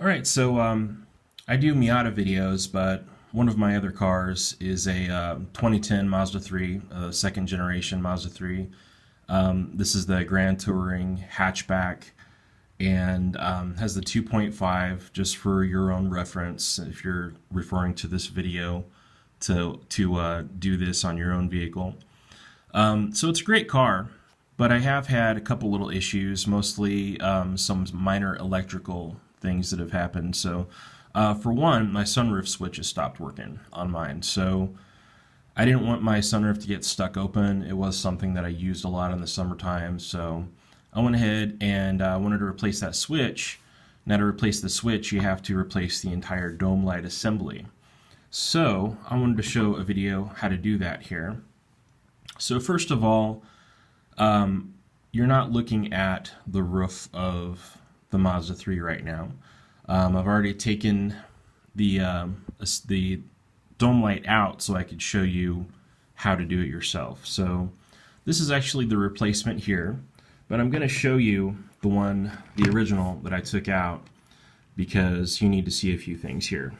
Alright, so I do Miata videos, but one of my other cars is a 2010 Mazda 3, second generation Mazda 3. This is the Grand Touring hatchback and has the 2.5, just for your own reference if you're referring to this video to do this on your own vehicle. So it's a great car, but I have had a couple little issues, mostly some minor electrical things that have happened. So for one, my sunroof switch has stopped working on mine. So I didn't want my sunroof to get stuck open. It was something that I used a lot in the summertime. So I went ahead and wanted to replace that switch. Now to replace the switch, you have to replace the entire dome light assembly. So I wanted to show a video how to do that here. So first of all, you're not looking at the roof of the Mazda 3 right now. I've already taken the dome light out so I could show you how to do it yourself. So this is actually the replacement here, but I'm going to show you the original that I took out, because you need to see a few things here.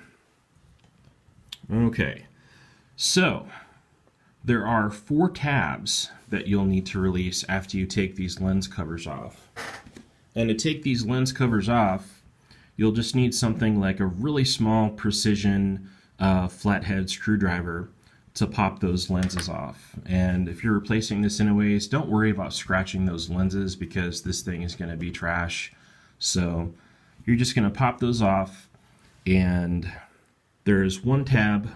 Okay, so there are 4 tabs that you'll need to release after you take these lens covers off. And to take these lens covers off, you'll just need something like a really small precision flathead screwdriver to pop those lenses off. And if you're replacing this anyways, don't worry about scratching those lenses, because this thing is going to be trash. So you're just going to pop those off, and there's one tab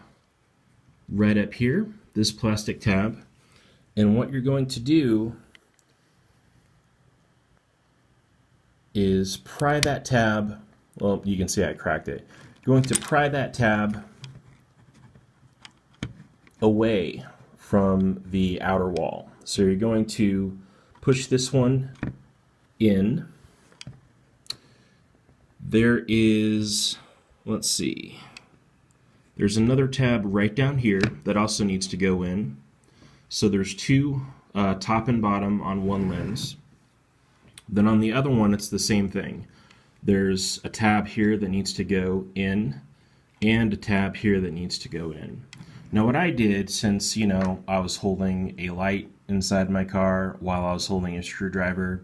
right up here, this plastic tab. And what you're going to do is pry that tab. Well, you can see I cracked it. You're going to pry that tab away from the outer wall. So you're going to push this one in. There is, let's see, there's another tab right down here that also needs to go in. So there's 2 top and bottom on one lens. Then on the other one, it's the same thing. There's a tab here that needs to go in, and a tab here that needs to go in. Now what I did, since I was holding a light inside my car while I was holding a screwdriver,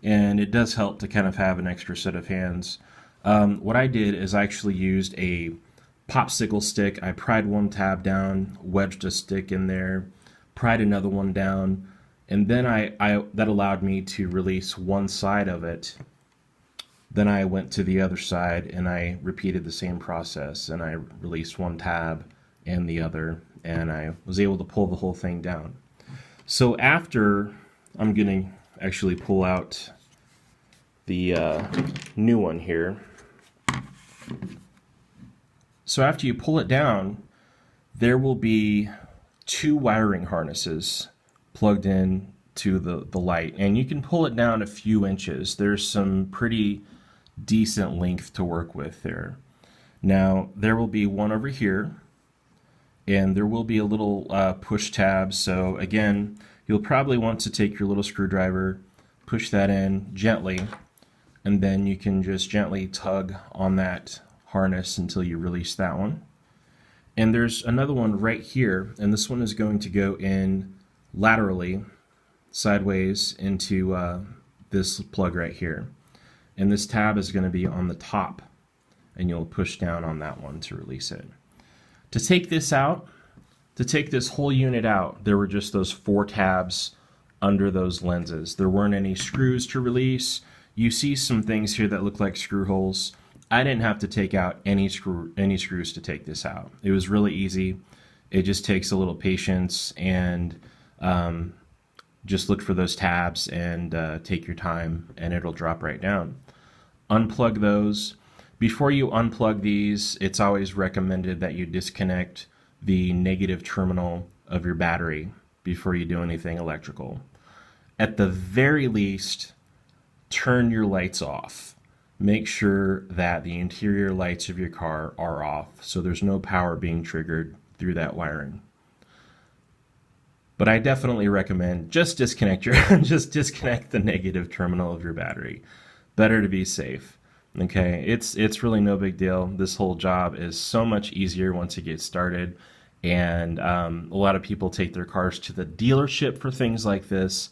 and it does help to kind of have an extra set of hands, what I did is I actually used a popsicle stick. I pried one tab down, wedged a stick in there, pried another one down, and then that allowed me to release one side of it. Then I went to the other side and I repeated the same process, and I released one tab and the other, and I was able to pull the whole thing down. So after, I'm going to actually pull out the new one here. So after you pull it down, there will be 2 wiring harnesses plugged in to the light, and you can pull it down a few inches. There's some pretty decent length to work with there. Now there will be one over here, and there will be a little push tab. So again, you'll probably want to take your little screwdriver, push that in gently, and then you can just gently tug on that harness until you release that one. And there's another one right here, and this one is going to go in laterally, sideways, into this plug right here. And this tab is going to be on the top, and you'll push down on that one to release it. To take this out, to take this whole unit out, there were just those 4 tabs under those lenses. There weren't any screws to release. You see some things here that look like screw holes. I didn't have to take out any screws to take this out. It was really easy. It just takes a little patience, and just look for those tabs and take your time, and it'll drop right down. Unplug those. Before you unplug these, it's always recommended that you disconnect the negative terminal of your battery before you do anything electrical. At the very least, turn your lights off. Make sure that the interior lights of your car are off, so there's no power being triggered through that wiring. But I definitely recommend just disconnect the negative terminal of your battery. Better to be safe. Okay, it's really no big deal. This whole job is so much easier once you get started, and a lot of people take their cars to the dealership for things like this.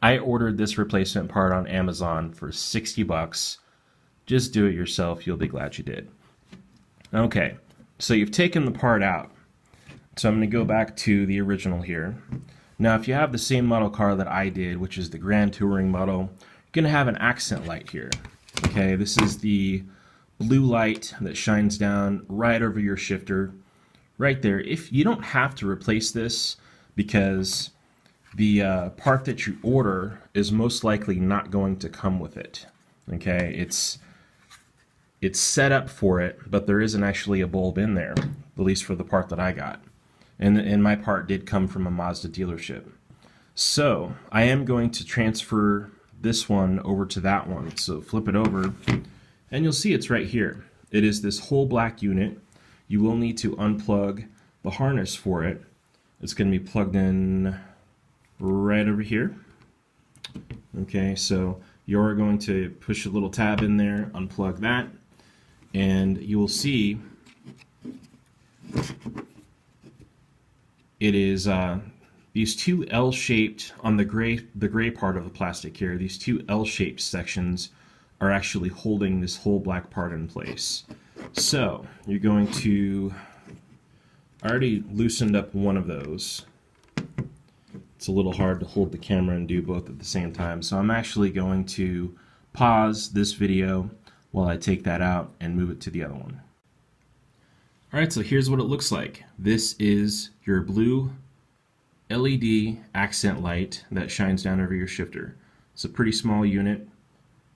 I ordered this replacement part on Amazon for 60 bucks. Just do it yourself. You'll be glad you did. Okay, so you've taken the part out. So I'm going to go back to the original here. Now, if you have the same model car that I did, which is the Grand Touring model, you're going to have an accent light here. Okay, this is the blue light that shines down right over your shifter, right there. If you don't have to replace this, because the part that you order is most likely not going to come with it. Okay, it's set up for it, but there isn't actually a bulb in there, at least for the part that I got. And my part did come from a Mazda dealership. So I am going to transfer this one over to that one. So flip it over, and you'll see it's right here. It is this whole black unit. You will need to unplug the harness for it. It's going to be plugged in right over here. Okay, so you're going to push a little tab in there, unplug that, and you will see it is these two L-shaped, on the gray part of the plastic here, these two L-shaped sections are actually holding this whole black part in place. So you're going to, I already loosened up one of those. It's a little hard to hold the camera and do both at the same time, so I'm actually going to pause this video while I take that out and move it to the other one. Alright, so here's what it looks like. This is your blue LED accent light that shines down over your shifter. It's a pretty small unit.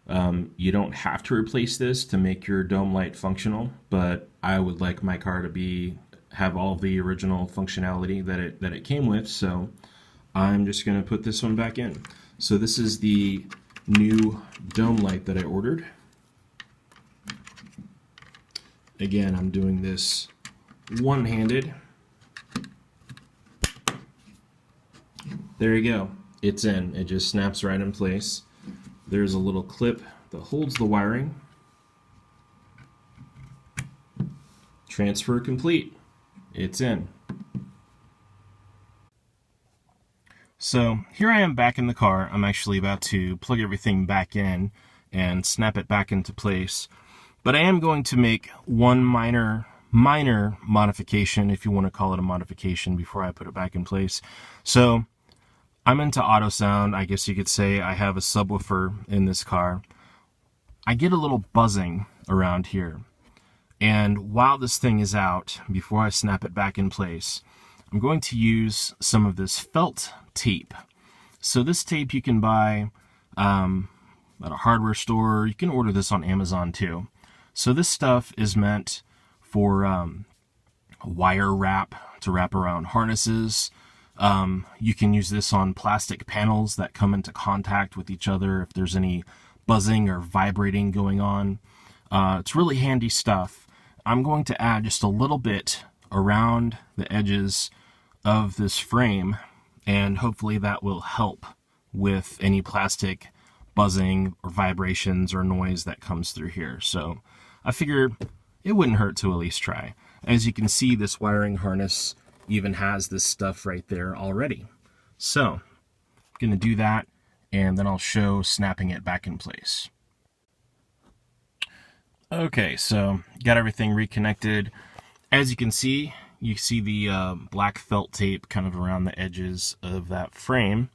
You don't have to replace this to make your dome light functional, but I would like my car to have all the original functionality that it came with, so I'm just going to put this one back in. So this is the new dome light that I ordered. Again, I'm doing this one-handed. There you go. It's in. It just snaps right in place. There's a little clip that holds the wiring. Transfer complete. It's in. So here I am back in the car. I'm actually about to plug everything back in and snap it back into place. But I am going to make one minor modification, if you want to call it a modification, before I put it back in place. So I'm into auto sound. I guess you could say I have a subwoofer in this car. I get a little buzzing around here. And while this thing is out, before I snap it back in place, I'm going to use some of this felt tape. So this tape you can buy at a hardware store. You can order this on Amazon too. So this stuff is meant for wire wrap, to wrap around harnesses. You can use this on plastic panels that come into contact with each other if there's any buzzing or vibrating going on. It's really handy stuff. I'm going to add just a little bit around the edges of this frame, and hopefully that will help with any plastic buzzing or vibrations or noise that comes through here. So I figure it wouldn't hurt to at least try. As you can see, this wiring harness even has this stuff right there already. So I'm going to do that, and then I'll show snapping it back in place. Okay, so got everything reconnected. As you see the black felt tape kind of around the edges of that frame.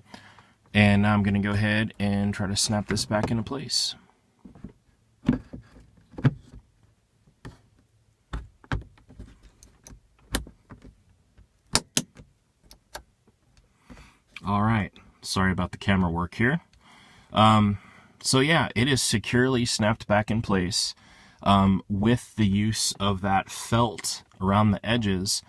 And now I'm going to go ahead and try to snap this back into place. Alright, sorry about the camera work here. So yeah, it is securely snapped back in place. With the use of that felt around the edges,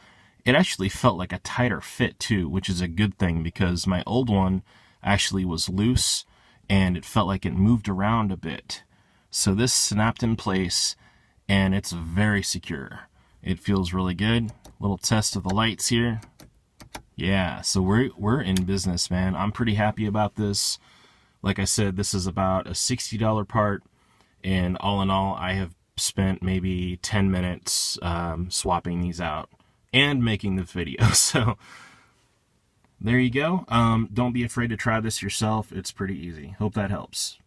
it actually felt like a tighter fit too, which is a good thing because my old one actually was loose and it felt like it moved around a bit. So this snapped in place and it's very secure. It feels really good. Little test of the lights here. Yeah, so we're in business, man. I'm pretty happy about this. Like I said, this is about a $60 part, And all in all, I have spent maybe 10 minutes swapping these out and making the video. So there you go. Don't be afraid to try this yourself. It's pretty easy. Hope that helps.